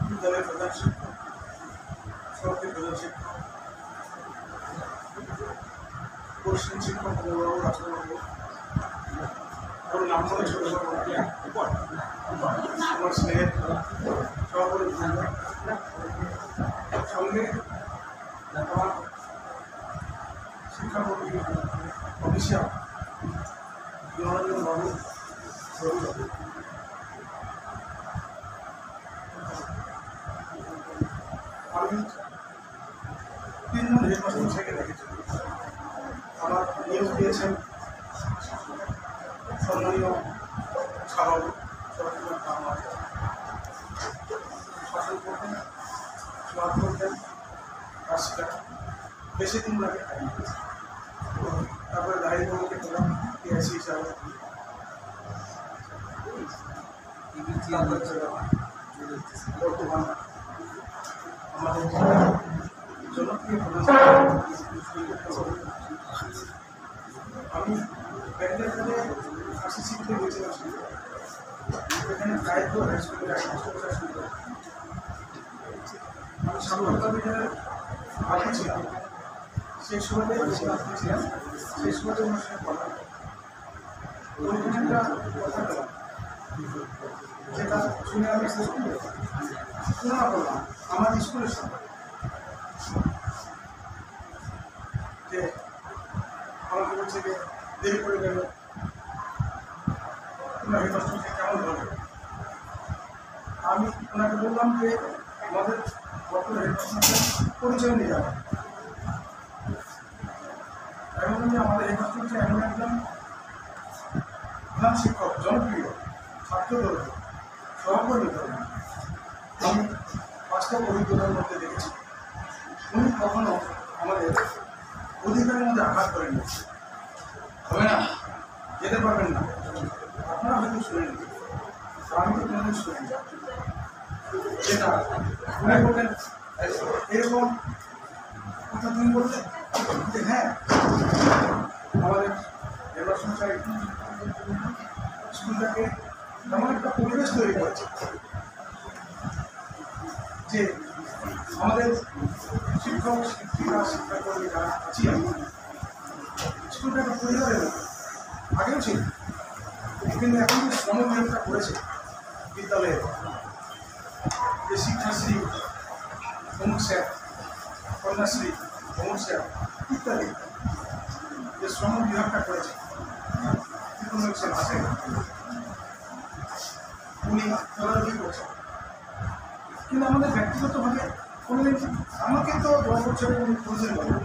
বিদ্যালয়ের প্রধান শিক্ষক, সহকারী প্রধান শিক্ষক, পরিষদ শিক্ষক মৌবাবু রাষ্ট্রবাবু, ওর নাম করে ছোট আমার স্নেহের সহকারী সঙ্গে আমার শিক্ষাকর্মী অফিসিয়াল জনরঞ্জন বাবু, আমি তিনজন হেডমাস্টার থেকে দেখেছি। আমার নিয়োগ দিয়েছেন সম্মানীয় সভাপতি শাসন করতেন, সমাজ করতেন, কাজটা বেশি দিন লাগে। তারপরে দায়িত্বকে পেলাম পিএসসি হিসাবে, বর্তমান আমাদের জনপ্রিয় আমি ব্যাংকের কাজে ফার্সি শিখতে গিয়েছিলাম। এখানে দায়িত্ব হাই স্কুলের আমি সামর্থ্য বিদ্যালয়ের আগে ছিলাম। সেই সময় ছিলাম, সেই সময় আমার সাথে পড়া ওইখানে একটা কথা পেলাম, যেটা শুনে আমি তুলনা করলাম আমার স্কুলের সঙ্গে, যে আমাকে বলছে যে দেরি করে গেল তোমরা হেডমাস্টারকে কেমন হবে। আমি ওনাকে বললাম যে আমাদের বর্তমান হেডমাস্টারকে পরিচয় নিয়ে যাবে, এবং আমি আমাদের হেডমাস্টারকে এমন একজন প্রধান শিক্ষক, জনপ্রিয়, ছাত্রদল, সহকর্মী দল আমি বাস্তব অভিজ্ঞতার মধ্যে দেখেছি। উনি কখনো আমাদের অধিকারের মধ্যে আঘাত করেন, হবে না, যেতে পারবেন না, আপনারা হয়তো শুনেন, আমি তো কোনোদিন শুনি যেটা উনি বললেন এরকম কথা তুমি বলতে যে হ্যাঁ আমাদের নির্বাচন চাই স্কুলটাকে এমন একটা পরিবেশ তৈরি করেছে যে আমাদের শিক্ষক শিক্ষিকা শিক্ষাকর্মী যারা আছি স্কুলটা একটা পরিবারের আগেও ছিল, কিন্তু এখন যে শ্রমবিয়োগটা করেছে বিদ্যালয়ে, যে শিক্ষাশ্রী অমুক স্যার, কন্যাশ্রী অমুক স্যার ইত্যাদি যে শ্রম বিভাগটা করেছে, আছে উনি তদারকি করছেন। কিন্তু আমাদের ব্যক্তিগতভাবে কোনোদিন আমাকে তো 10 বছরে উনি খুঁজে বলেন,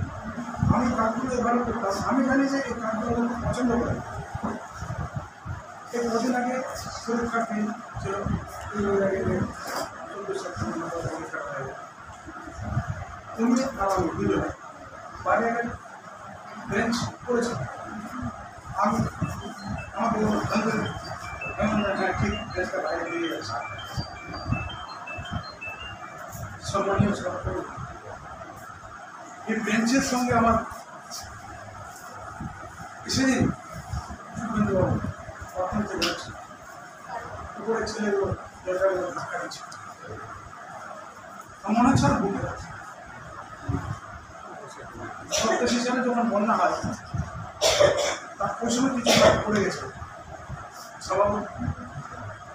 আমি কাজগুলো এবারও করতাম, আমি জানি যে এই কাজগুলো পছন্দ করেন। এই কদিন আগে পরীক্ষার দিন ছিল, 14 সেপ্টেম্বর পরীক্ষা হয়, উনি আর আমি দুজনে বাইরে বেঞ্চ করেছি। আমি আমাকে ঠিক বেঞ্চটা বাইরে দিয়ে যাচ্ছি। সম্মানীয় সভাপতি, এই বেঞ্চের সঙ্গে আমার সেদিন শুভেন্দুবাবু অর্থনীতি বলেছে, উপরে ছেলেগুলো দরজাগুলো ধাক্কা দিচ্ছে, মনে হচ্ছে আর বুকে আছে। সপ্তাহ হিসাবে যখন বন্যা হয় তার ওই সময় কিছু পড়ে গেছে স্বভাবত।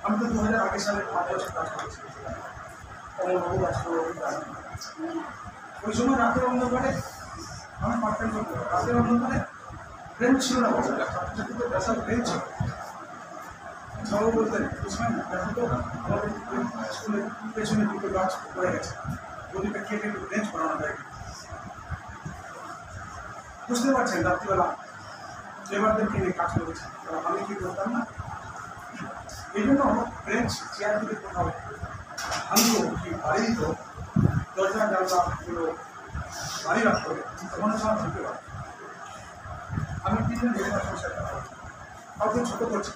আমি তো 2008 সালে 5 বছর কাজ করেছি, কমলবাবু রাষ্ট্রবাবু। ওই সময় রাতের অন্ধকারে আমি পার্ট টাইম করতে পারি, রাতের অন্ধকারে বেঞ্চ ছিল না, ছাত্রছাত্রীদের বেসার বেঞ্চ ছিল। সবাই বলতেন বুঝবেন এখন তো আমাদের স্কুলের পেছনে দুটো গাছ পড়ে গেছে, গদিটা কেটে একটু বেঞ্চ বানানো যায়। বুঝতে পারছেন রাত্রিবেলা লেবারদেরকে নিয়ে কাজ করেছে, আমি কি করতাম না। এই জন্য বেঞ্চ চেয়ার দিকে কোথাও ভাঙতো কি বাড়ি দিত, দরজা জানলাগুলো বাড়ি রাখতে হবে, তখন সময় ঢুকতে পারে। আমি 3 দিন লেবার সমস্যা কাউকে ছোট করছি,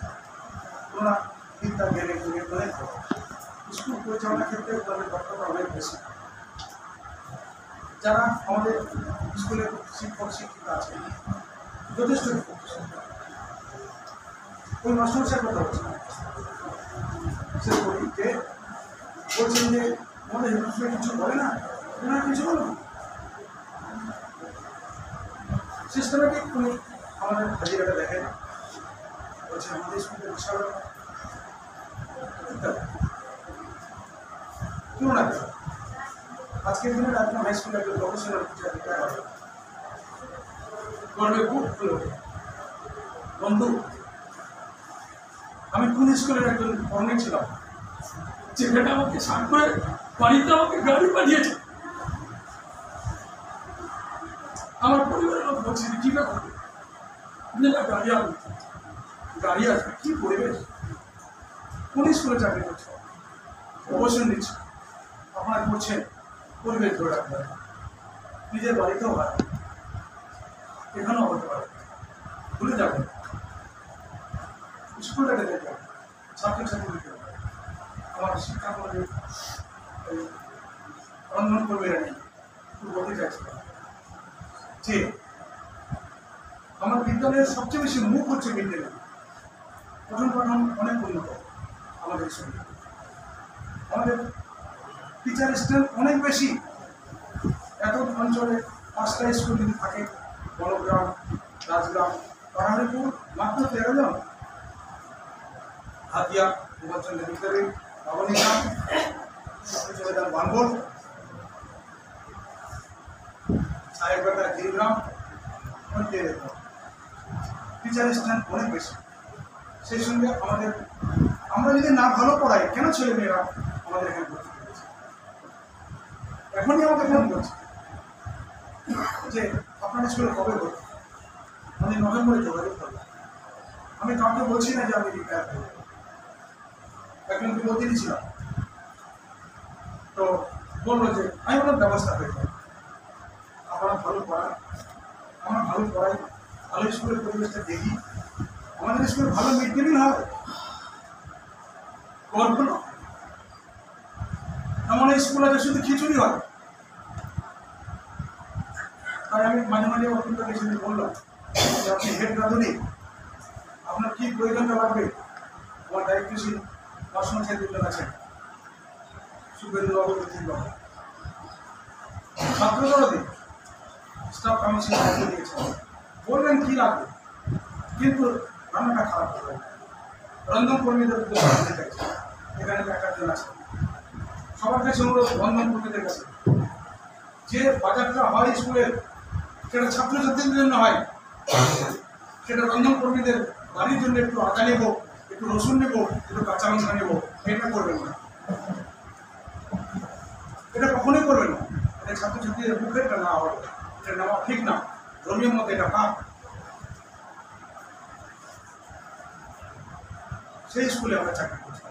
তোমরা বিদ্যা জ্ঞানে গুণে অনেক স্কুল পরিচালনার ক্ষেত্রে তাদের দক্ষতা অনেক বেশি। যারা আমাদের স্কুলের শিক্ষক শিক্ষিকা আছে যথেষ্ট ওই মাস্টারমশাই কথা বলছেন, সে কবিকে বলছেন যে আমাদের হেডমাস্টার কিছু বলে না, ওনারা কিছু বলো না। সিস্টেমেটিক উনি আমাদের হাজিরাটা দেখেন, বলছে আমাদের স্কুলের বিশাল তুলনা করে আজকের দিনে একজন হাই স্কুলের একজন প্রফেশনাল টিচার রিটায়ার হবে, গর্বে খুব ভালো বন্ধু। আমি কোন স্কুলের একজন কর্মী ছিলাম, যেখানে আমাকে সাত করে বাড়িতে আমাকে গাড়ি পাঠিয়েছে। আমার পরিবারের লোক বলছে কি না করবে, গাড়ি আসবে, গাড়ি আসবে, কি পরিবেশ। কোন স্কুলে চাকরি করছে, অবশ্যই নিচ্ছে, আপনারা করছেন পরিবেশ ধরে রাখতে হবে। নিজের বাড়িতেও হয়, এখানেও হতে পারে, ভুলে যাবেন। স্কুলটাকে দেখবেন, ছাত্রছাত্রীদেরকে আমার শিক্ষা করে রন্ধন কর্মীরা নেই, বলতে চাইছি যে আমার বিদ্যালয়ের সবচেয়ে বেশি মুখ হচ্ছে মিড ডে মিল। পঠন পাঠন অনেক উন্নত আমাদের স্কুলে, আমাদের টিচার স্ট্রেন্থ অনেক বেশি। এত অঞ্চলে 5টা স্কুল যদি থাকে, বড়গ্রাম, রাজগ্রাম, পাহাড়িপুর মাত্র 13 জন, হাতিয়া, হিমাচলের ভিতরে বাবনিগ্রাম, চলে যান বানগোল, সাহেবঘাটা, গিরিগ্রাম, টিচার স্ট্রেন্থ অনেক বেশি। সেই সঙ্গে আমরা যদি না ভালো পড়াই, কেন ছেলে মেয়েরা আমাদের এখানে ভর্তি করেছে? এখনই আমাকে ফোন করছে যে আপনার স্কুলে কবে ভর্তি, আমি নভেম্বরে যোগাযোগ করলাম। আমি কাউকে বলছি না যে আমি রিটায়ার করব, একজন বিপত্তি ছিলাম, তো বললো যে আমি ওনার ব্যবস্থা হয়ে যাবে, আপনারা ভালো পড়ান, আমার ভালো পড়াই, ভালো স্কুলের পরিবেশটা দেখি, আমাদের স্কুলে ভালো মিড ডে মিল হবে, গল্প না এমন স্কুল আছে শুধু খিচুড়ি হয়। তাই আমি মাঝে মাঝে অভিজ্ঞতাকে সেদিন বললাম যে আপনি হেড রাঁধুনি, আপনার কী প্রয়োজনটা লাগবে, আমার দায়িত্বশীল মাস্টারমশাই দুজন আছেন, শুভেন্দুবাবু, ঋত্বিকবাবু, ছাত্রদলও দিন, স্টাফ কাউন্সিল দায়িত্ব দিয়েছেন, বলবেন কী লাগবে, কিন্তু রান্নাটা খারাপ করবেন। রন্ধন কর্মীদের জানতে চাইছে, এখানে একজন আছে, সবার কাছে অনুরোধ রন্ধন কর্মীদের কাছে, যে বাজারটা হয় স্কুলের, সেটা ছাত্রছাত্রীদের জন্য হয়, সেটা রন্ধন কর্মীদের বাড়ির জন্য একটু আদা নেব, একটু রসুন নেব, একটু কাঁচা লঙ্কা নেব, এটা করবেন না, এটা কখনোই করবেন না। এটা ছাত্রছাত্রীদের মুখে এটা না হবে, এটা নেওয়া ঠিক না, ধর্মীয় মতে এটা পাপ। সেই স্কুলে আমরা চাকরি করছি,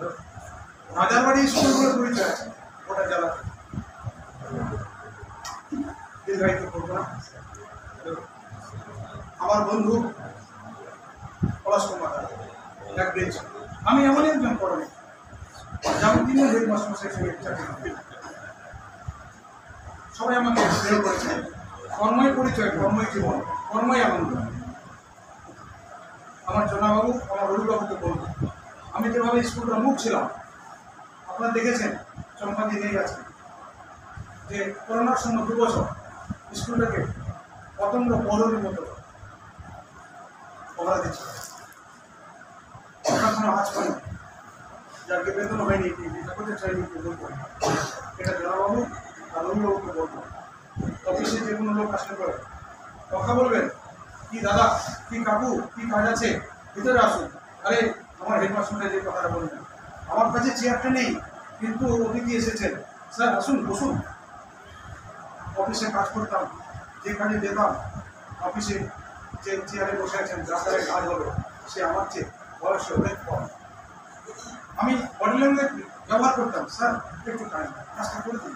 রাজারবাড়ি স্কুলগুলো পরিচয় আছে ওটা জেলাতে, দীর্ঘায়িত করবো না। আমার বন্ধু পলাশ কুমার এক বেঞ্চ, আমি এমনই একজন কর্মী, যেমন তিনি হেডমাস্টার হিসেবে চাকরি করি, সবাই আমাকে স্নেহ করেছে। কর্মই পরিচয়, কর্মই জীবন, কর্মই আনন্দ। আমার জনাবাবু, আমার রবিবাবুকে বলবো, আমি যেভাবে স্কুলটা মুখ ছিলাম, আপনারা দেখেছেন চম্পাদি নেই আছে, যে করোনার সময় 2 বছর স্কুলটাকে পতঙ্গ পৌরীর মতো পহরা দিচ্ছে, আপনার কোনো আজ পাই যাকে বেতন হয়নি, করতে চাইনি, বলবো এটা জনাবাবু আর রবিবাবুকে বলবো। অফিসে যে কোনো লোক আসলে করে কথা বলবেন, কি দাদা, কি কাকু, কি কাজ আছে, ভিতরে আসুন। আরে আমার হেডমাস্টার যে কথাটা বললেন, আমার কাছে চেয়ারটা নেই, কিন্তু অতিথি এসেছেন, স্যার আসুন বসুন। অফিসে কাজ করতাম, যে কাজে যেতাম, অফিসে যে চেয়ারে বসে আছেন, যার দ্বারা কাজ হবে, সে আমার চেয়ে বয়সে অনেক কম। আমি বডি ল্যাঙ্গুয়েজ ব্যবহার করতাম, স্যার একটু কাজটা করে দিন।